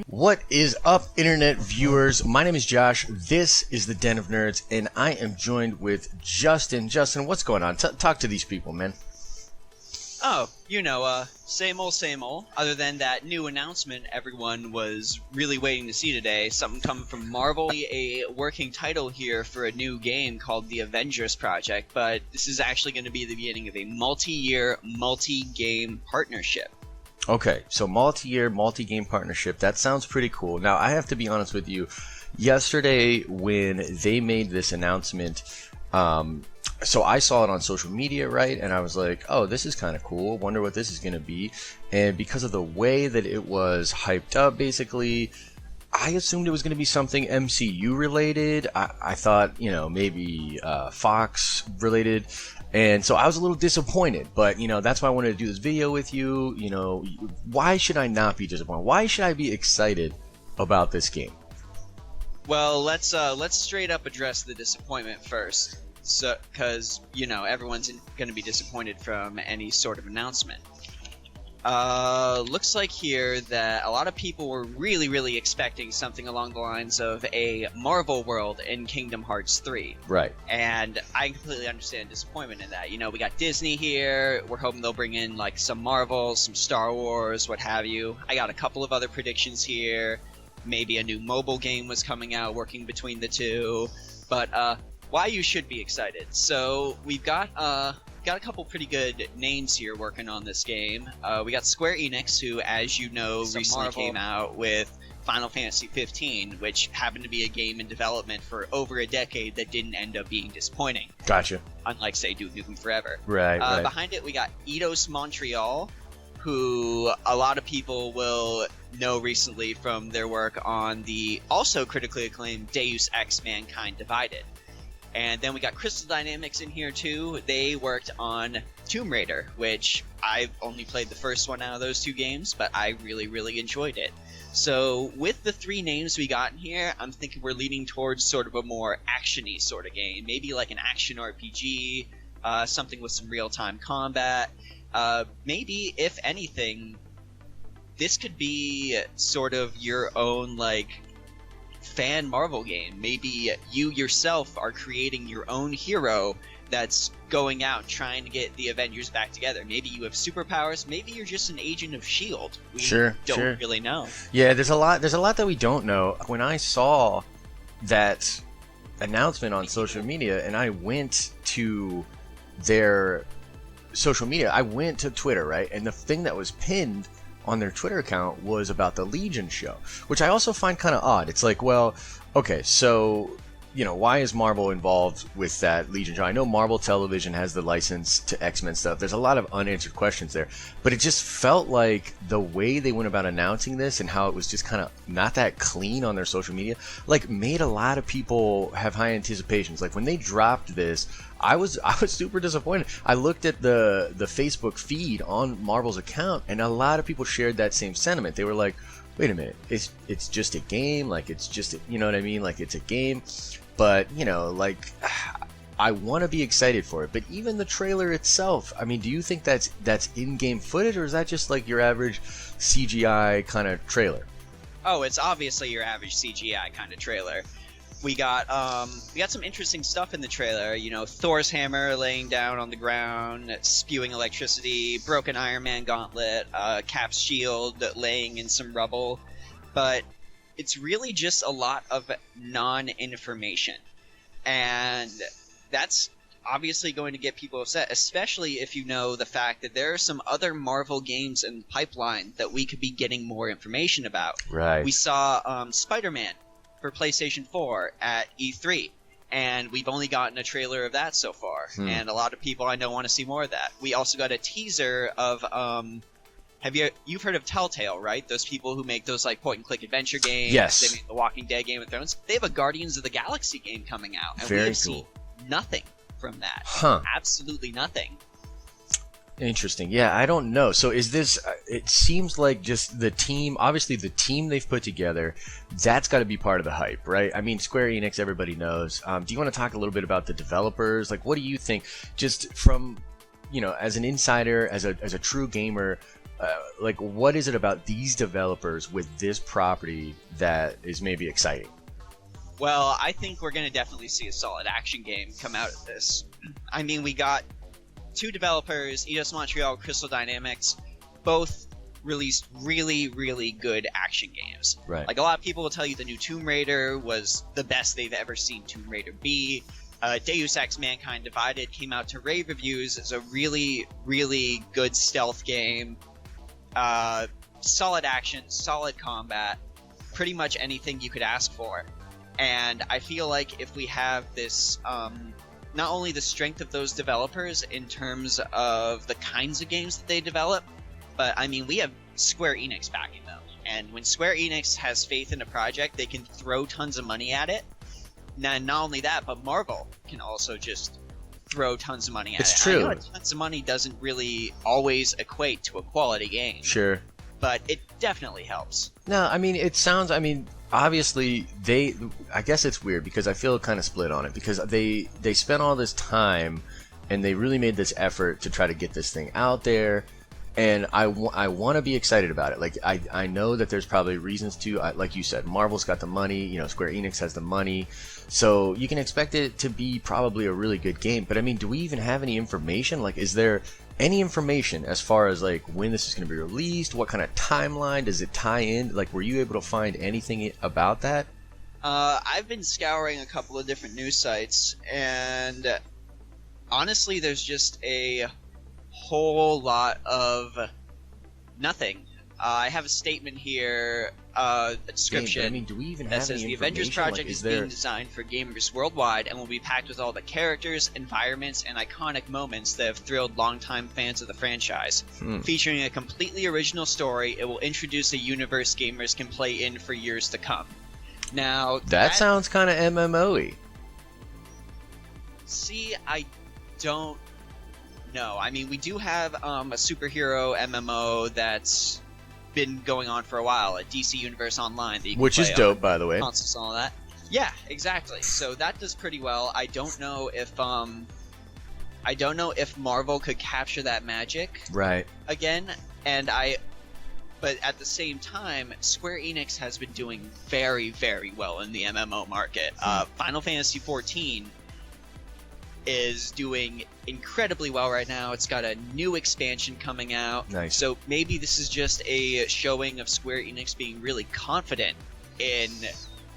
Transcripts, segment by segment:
What is up, internet viewers? My name is Josh. This is the Den of Nerds, and I am joined with Justin. Justin, what's going on? Talk to these people, man. Oh, same old. Other than that new announcement everyone was really waiting to see today, something coming from Marvel, a working title here for a new game called the Avengers project, but this is actually going to be the beginning of a multi-year, multi-game partnership. Okay, so multi-year, multi-game partnership. That sounds pretty cool. Now, I have to be honest with you. Yesterday, when they made this announcement, so I saw it on social media, right? And I was like, oh, this is kind of cool. Wonder what this is going to be. And because of the way that it was hyped up, basically, I assumed it was going to be something MCU related. I thought, maybe Fox related. And so I was a little disappointed, but that's why I wanted to do this video with you. Why should I not be disappointed? Why should I be excited about this game? Well, let's straight up address the disappointment first. So, because everyone's going to be disappointed from any sort of announcement. Looks like here that a lot of people were really expecting something along the lines of a Marvel world in Kingdom Hearts 3. Right. And I completely understand disappointment in that. We got Disney here. We're hoping they'll bring in like some Marvel, some Star Wars, what have you. I got a couple of other predictions here. Maybe a new mobile game was coming out, working between the two. But why you should be excited. So we've got a couple pretty good names here working on this game. We got Square Enix, who, as you know, recently came out with Final Fantasy 15, which happened to be a game in development for over a decade that didn't end up being disappointing. Gotcha. Unlike, say, Duke Nukem Forever. Right. Behind it, we got Eidos Montreal, who a lot of people will know recently from their work on the also critically acclaimed Deus Ex Mankind Divided. And then we got Crystal Dynamics in here too. They worked on Tomb Raider, which I've only played the first one out of those two games, but I really enjoyed it. So with the three names we got in here, I'm thinking we're leaning towards sort of a more action-y sort of game. Maybe like an action RPG, something with some real-time combat. Maybe, if anything, this could be sort of your own, like, fan Marvel game. Maybe you yourself are creating your own hero that's going out trying to get the Avengers back together. Maybe you have superpowers. Maybe you're just an agent of S.H.I.E.L.D. We don't really know. Yeah, there's a lot that we don't know. When I saw that announcement on social media and I went to their social media, I went to Twitter, right? And the thing that was pinned on their Twitter account was about the Legion show, which I also find kind of odd. It's like, well, okay, so why is Marvel involved with that Legion show? I know Marvel Television has the license to X-Men stuff. There's a lot of unanswered questions there, but it just felt like the way they went about announcing this and how it was just kind of not that clean on their social media, like, made a lot of people have high anticipations. Like, when they dropped this, I was super disappointed. I looked at the Facebook feed on Marvel's account, and a lot of people shared that same sentiment. They were like, wait a minute, it's just a game, like, it's just you know what I mean, like, it's a game, but like, I want to be excited for it. But even the trailer itself, I mean, do you think that's in-game footage, or is that just like your average CGI kind of trailer? Oh, it's obviously your average CGI kind of trailer. We got some interesting stuff in the trailer. Thor's hammer laying down on the ground, spewing electricity, broken Iron Man gauntlet, Cap's shield laying in some rubble. But it's really just a lot of non-information. And that's obviously going to get people upset, especially if you know the fact that there are some other Marvel games in the pipeline that we could be getting more information about. Right. We saw Spider-Man for PlayStation 4 at E3, and we've only gotten a trailer of that so far, and a lot of people I know want to see more of that. We also got a teaser of you've heard of Telltale, right? Those people who make those like point and click adventure games. Yes. They make the Walking Dead, Game of Thrones. They have a Guardians of the Galaxy game coming out, and we have seen nothing from that. Absolutely nothing. Interesting. Yeah, I don't know. So is this, it seems like just the team, obviously the team they've put together, that's got to be part of the hype, right? I mean, Square Enix, everybody knows. Do you want to talk a little bit about the developers? Like, what do you think, just from, as an insider, as a true gamer, Like, what is it about these developers with this property that is maybe exciting? Well, I think we're going to definitely see a solid action game come out of this. I mean, we got two developers, Eidos Montreal, Crystal Dynamics, both released really, really good action games. Right. Like, a lot of people will tell you the new Tomb Raider was the best they've ever seen Tomb Raider be. Deus Ex Mankind Divided came out to rave reviews as a really, really good stealth game. Solid action, solid combat, pretty much anything you could ask for. And I feel like if we have this, not only the strength of those developers in terms of the kinds of games that they develop, but I mean, we have Square Enix backing them. And when Square Enix has faith in a project, they can throw tons of money at it. And not only that, but Marvel can also just throw tons of money at it. It's true. I know tons of money doesn't really always equate to a quality game. Sure. But it definitely helps. No, I mean, it sounds, I mean, obviously I guess it's weird because I feel kind of split on it because they spent all this time and they really made this effort to try to get this thing out there. And I want to be excited about it. Like, I know that there's probably reasons to, like you said, Marvel's got the money, you know, Square Enix has the money. So you can expect it to be probably a really good game. But I mean, do we even have any information? Like, is there any information as far as like when this is going to be released? What kind of timeline? Does it tie in? Like, were you able to find anything about that? I've been scouring a couple of different news sites, and honestly, there's just a whole lot of nothing. I have a statement here, a description. I mean, do we even that have says any the Avengers information? project Like, is being designed for gamers worldwide and will be packed with all the characters, environments, and iconic moments that have thrilled longtime fans of the franchise. Featuring a completely original story, it will introduce a universe gamers can play in for years to come. Now that sounds kind of MMO-y. See, I don't know. I mean, we do have a superhero MMO that's been going on for a while, a DC Universe Online, that you can Which is play dope, on by the way. consoles and all that. Yeah, exactly. So that does pretty well. I don't know if Marvel could capture that magic Right. again, but at the same time, Square Enix has been doing very, very well in the MMO market. Final Fantasy XIV is doing incredibly well right now. It's got a new expansion coming out. Nice. So maybe this is just a showing of Square Enix being really confident in,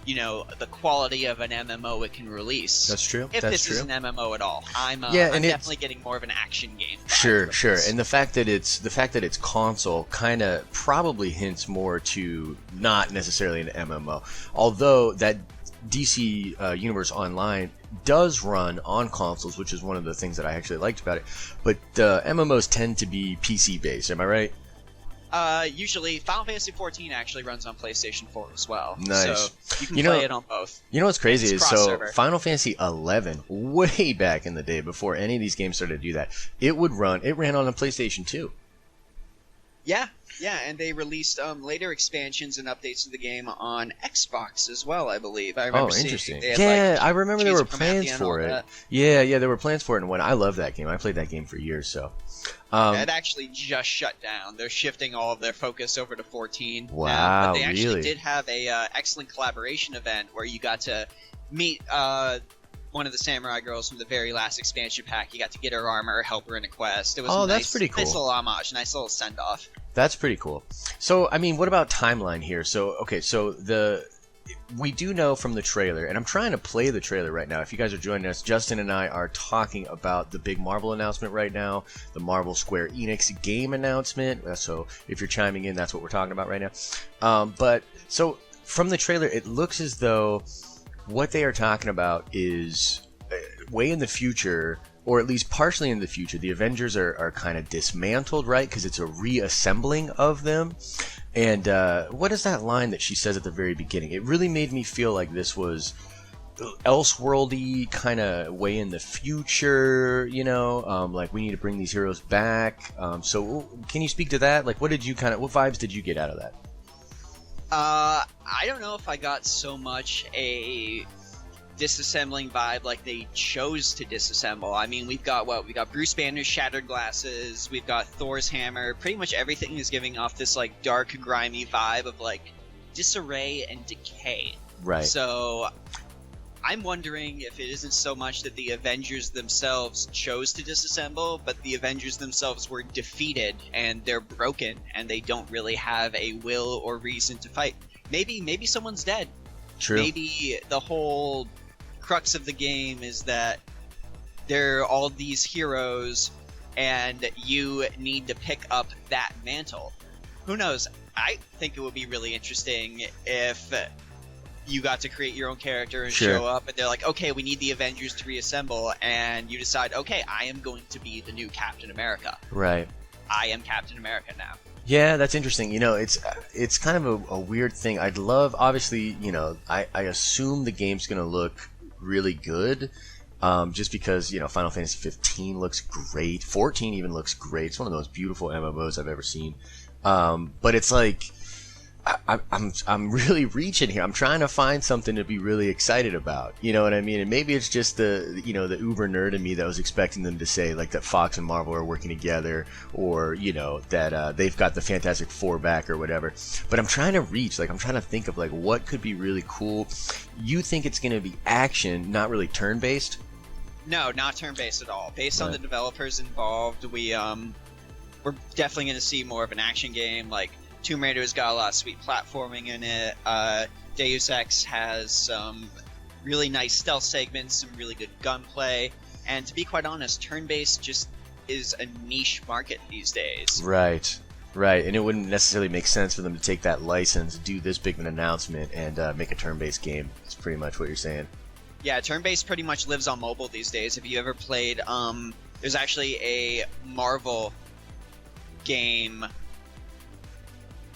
you know, the quality of an MMO it can release. That's true. If That's this true. is an MMO at all, I'm and definitely getting more of an action game. Sure. And the fact that it's console kind of probably hints more to not necessarily an MMO. Although that DC Universe Online does run on consoles, which is one of the things that I actually liked about it. But MMOs tend to be PC based. Am I right? Usually, Final Fantasy XIV actually runs on PlayStation 4 as well. Nice. So you can play it on both. You know what's crazy It's is cross-server. Final Fantasy 11, way back in the day, before any of these games started to do that, it ran on a PlayStation 2. Yeah, and they released later expansions and updates to the game on Xbox as well, I believe. I remember seeing interesting. they had, Yeah, like, I remember there were Chase of plans Promethean for and all it. Yeah, there were plans for it, and when I love that game, I played that game for years. So, it actually just shut down. They're shifting all of their focus over to 14. Wow, now, but they actually really? did have a excellent collaboration event where you got to meet one of the samurai girls from the very last expansion pack. You got to get her armor, help her in a quest. It was a that's pretty cool. Nice little homage, nice little send off. That's pretty cool. So, I mean, what about timeline here? So, okay, so we do know from the trailer, and I'm trying to play the trailer right now. If you guys are joining us, Justin and I are talking about the big Marvel announcement right now, the Marvel Square Enix game announcement. So, if you're chiming in, that's what we're talking about right now. But so from the trailer, it looks as though what they are talking about is way in the future, or at least partially in the future. The Avengers are kind of dismantled, right? Because it's a reassembling of them. And what is that line that she says at the very beginning? It really made me feel like this was Elseworldy, kind of way in the future, you know, like we need to bring these heroes back. So can you speak to that? Like, what vibes did you get out of that? I don't know if I got so much a disassembling vibe like they chose to disassemble. I mean, we've got Bruce Banner's shattered glasses, we've got Thor's hammer. Pretty much everything is giving off this like dark, grimy vibe of like disarray and decay. Right. So I'm wondering if it isn't so much that the Avengers themselves chose to disassemble, but the Avengers themselves were defeated and they're broken and they don't really have a will or reason to fight. Maybe someone's dead. True. Maybe the whole crux of the game is that there are all these heroes and you need to pick up that mantle. Who knows? I think it would be really interesting if you got to create your own character and Sure. show up and they're like, okay, we need the Avengers to reassemble, and you decide, okay, I am going to be the new Captain America. Right. I am Captain America now. Yeah, that's interesting. It's kind of a weird thing. I'd love, obviously, I assume the game's going to look really good, just because, Final Fantasy 15 looks great. 14 even looks great. It's one of the most beautiful MMOs I've ever seen. But it's like, I'm really reaching here. I'm trying to find something to be really excited about. You know what I mean? And maybe it's just the uber nerd in me that was expecting them to say like that Fox and Marvel are working together, or that they've got the Fantastic Four back or whatever. But I'm trying to reach. Like I'm trying to think of like what could be really cool. You think it's going to be action, not really turn-based? No, not turn-based at all. Based on Right. the developers involved, we're definitely going to see more of an action game. Like Tomb Raider's got a lot of sweet platforming in it. Deus Ex has some really nice stealth segments, some really good gunplay, and to be quite honest, turn-based just is a niche market these days. Right. And it wouldn't necessarily make sense for them to take that license, do this big of an announcement, and make a turn-based game. That's pretty much what you're saying. Yeah, turn-based pretty much lives on mobile these days. If you ever played, there's actually a Marvel game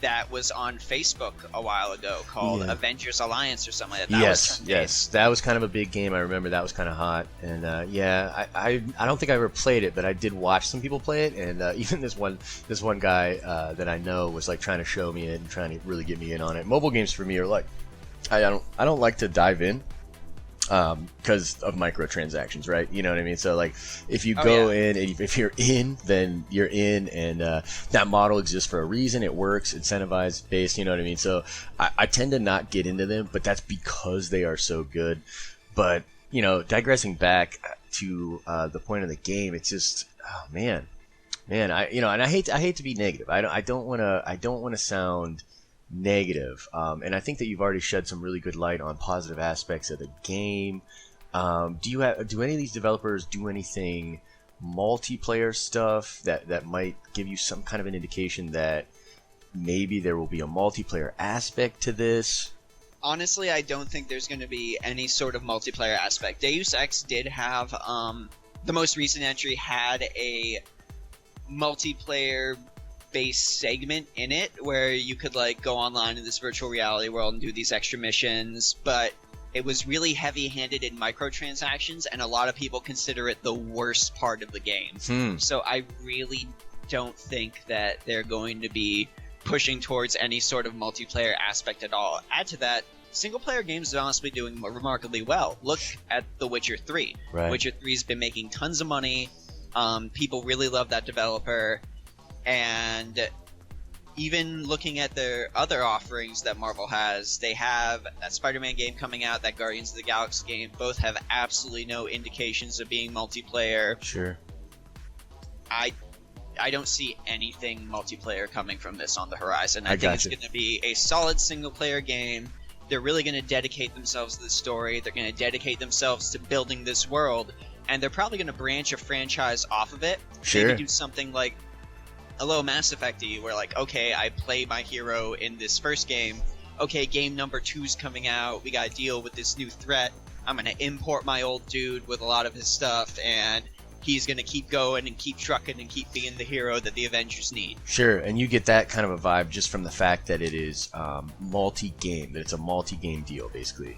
that was on Facebook a while ago called Avengers Alliance or something like that. Yes. That was kind of a big game. I remember that was kind of hot. And I don't think I ever played it, but I did watch some people play it. And even this one guy that I know was like trying to show me it and trying to really get me in on it. Mobile games for me are like, I don't like to dive in. Because of microtransactions, right? You know what I mean? So like, if you go in and if you're in, then you're in, and that model exists for a reason. It works, incentivized based. You know what I mean? So I tend to not get into them, but that's because they are so good. But digressing back to the point of the game, it's just, oh man, and I hate to be negative. I don't want to sound negative, and I think that you've already shed some really good light on positive aspects of the game. Do any of these developers do anything multiplayer stuff that might give you some kind of an indication that maybe there will be a multiplayer aspect to this? Honestly, I don't think there's going to be any sort of multiplayer aspect. Deus Ex did have, the most recent entry had a multiplayer based segment in it where you could like go online in this virtual reality world and do these extra missions, but it was really heavy-handed in microtransactions, and a lot of people consider it the worst part of the game. So I really don't think that they're going to be pushing towards any sort of multiplayer aspect at all. Add to that, single-player games are honestly doing remarkably well. Look at The Witcher 3. Right. Witcher 3's been making tons of money. People really love that developer. And even looking at their other offerings that Marvel has, they have that Spider-Man game coming out, that Guardians of the Galaxy game. Both have absolutely no indications of being multiplayer. Sure. I don't see anything multiplayer coming from this on the horizon. I think it's going to be a solid single-player game. They're really going to dedicate themselves to the story. They're going to dedicate themselves to building this world. And they're probably going to branch a franchise off of it. Sure. Maybe do something like a little Mass Effect-y, where like, okay, I play my hero in this first game. Okay, game number 2's coming out. We got to deal with this new threat. I'm going to import my old dude with a lot of his stuff, and he's going to keep going and keep trucking and keep being the hero that the Avengers need. Sure, and you get that kind of a vibe just from the fact that it is multi-game, that it's a multi-game deal, basically.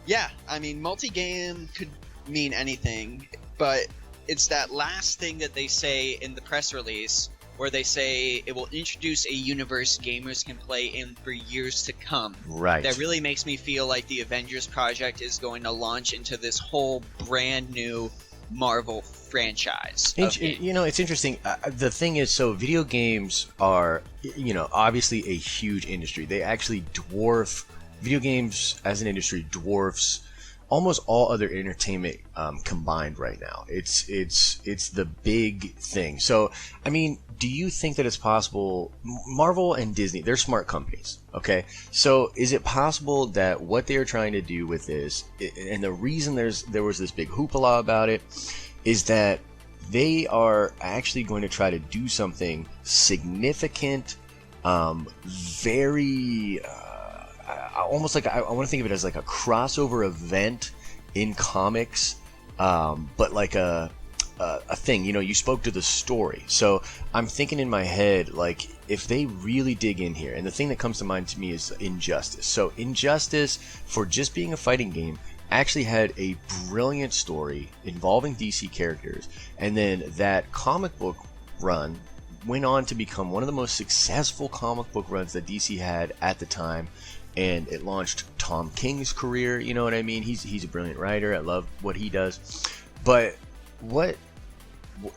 Yeah, I mean, multi-game could mean anything, but it's that last thing that they say in the press release where they say it will introduce a universe gamers can play in for years to come. Right. That really makes me feel like the Avengers project is going to launch into this whole brand new Marvel franchise. You know, it's interesting. The thing is, so video games are, you know, obviously a huge industry. They actually dwarf, video games as an industry dwarfs almost all other entertainment combined right now. It's the big thing. So, I mean, do you think that it's possible? Marvel and Disney, they're smart companies, okay? So, is it possible that what they're trying to do with this, and the reason there was this big hoopla about it, is that they are actually going to try to do something significant, very almost like I want to think of it as like a crossover event in comics, but like a thing. You know, you spoke to the story, so I'm thinking in my head, like, if they really dig in here, and the thing that comes to mind to me is Injustice. So Injustice, for just being a fighting game, actually had a brilliant story involving DC characters, and then that comic book run went on to become one of the most successful comic book runs that DC had at the time, and it launched Tom King's career. You know what I mean? He's a brilliant writer. I love what he does. But what,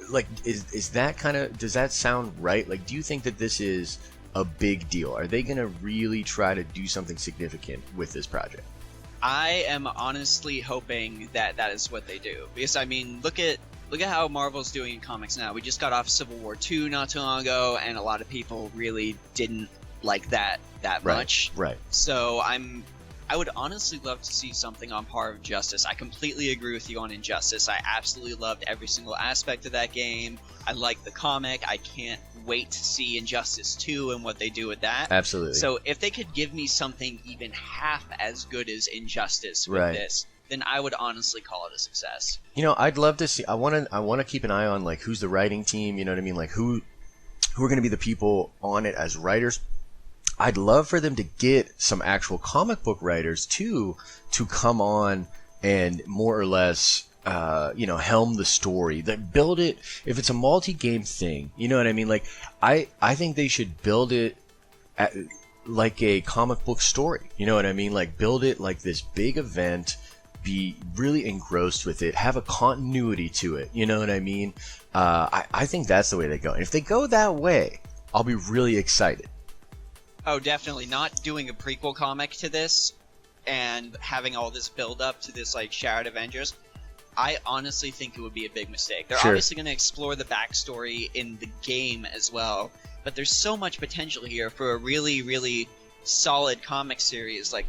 like, is that kind of, does that sound right? Like, do you think that this is a big deal? Are they going to really try to do something significant with this project? I am honestly hoping that that is what they do, because I mean, look at how Marvel's doing in comics now. We just got off Civil War II not too long ago, and a lot of people really didn't like that much. Right. So I would honestly love to see something on par with Justice. I completely agree with you on Injustice. I absolutely loved every single aspect of that game. I like the comic. I can't wait to see Injustice 2 and what they do with that. Absolutely. So if they could give me something even half as good as Injustice with this, then I would honestly call it a success. You know, I'd love to see. I want to keep an eye on, like, who's the writing team. You know what I mean? Like, who are going to be the people on it as writers. I'd love for them to get some actual comic book writers too to come on and more or less, you know, helm the story. That build it. If it's a multi-game thing, you know what I mean? Like, I think they should build it like a comic book story. You know what I mean? Like, build it like this big event. Be really engrossed with it. Have a continuity to it. You know what I mean? I think that's the way they go. And if they go that way, I'll be really excited. Oh, definitely. Not doing a prequel comic to this and having all this build up to this, like, shared Avengers. I honestly think it would be a big mistake. They're obviously going to explore the backstory in the game as well, but there's so much potential here for a really, really solid comic series. Like,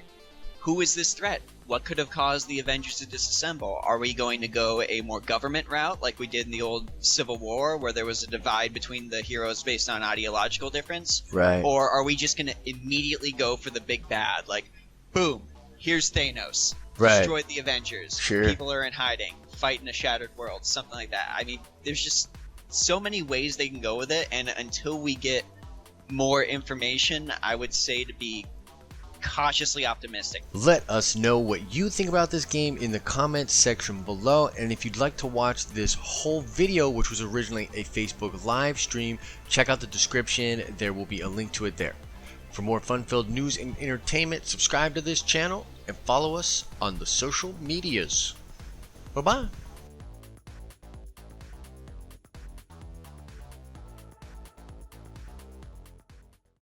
who is this threat? What could have caused the Avengers to disassemble? Are we going to go a more government route like we did in the old Civil War, where there was a divide between the heroes based on ideological difference? Right. Or are we just going to immediately go for the big bad? Like, boom, here's Thanos. Right. Destroyed the Avengers. Sure. People are in hiding. Fight in a shattered world. Something like that. I mean, there's just so many ways they can go with it, and until we get more information, I would say to be cautiously optimistic. Let us know what you think about this game in the comments section below, and if you'd like to watch this whole video, which was originally a Facebook live stream, check out the description. There will be a link to it there. For more fun-filled news and entertainment, subscribe to this channel and follow us on the social medias. Bye-bye.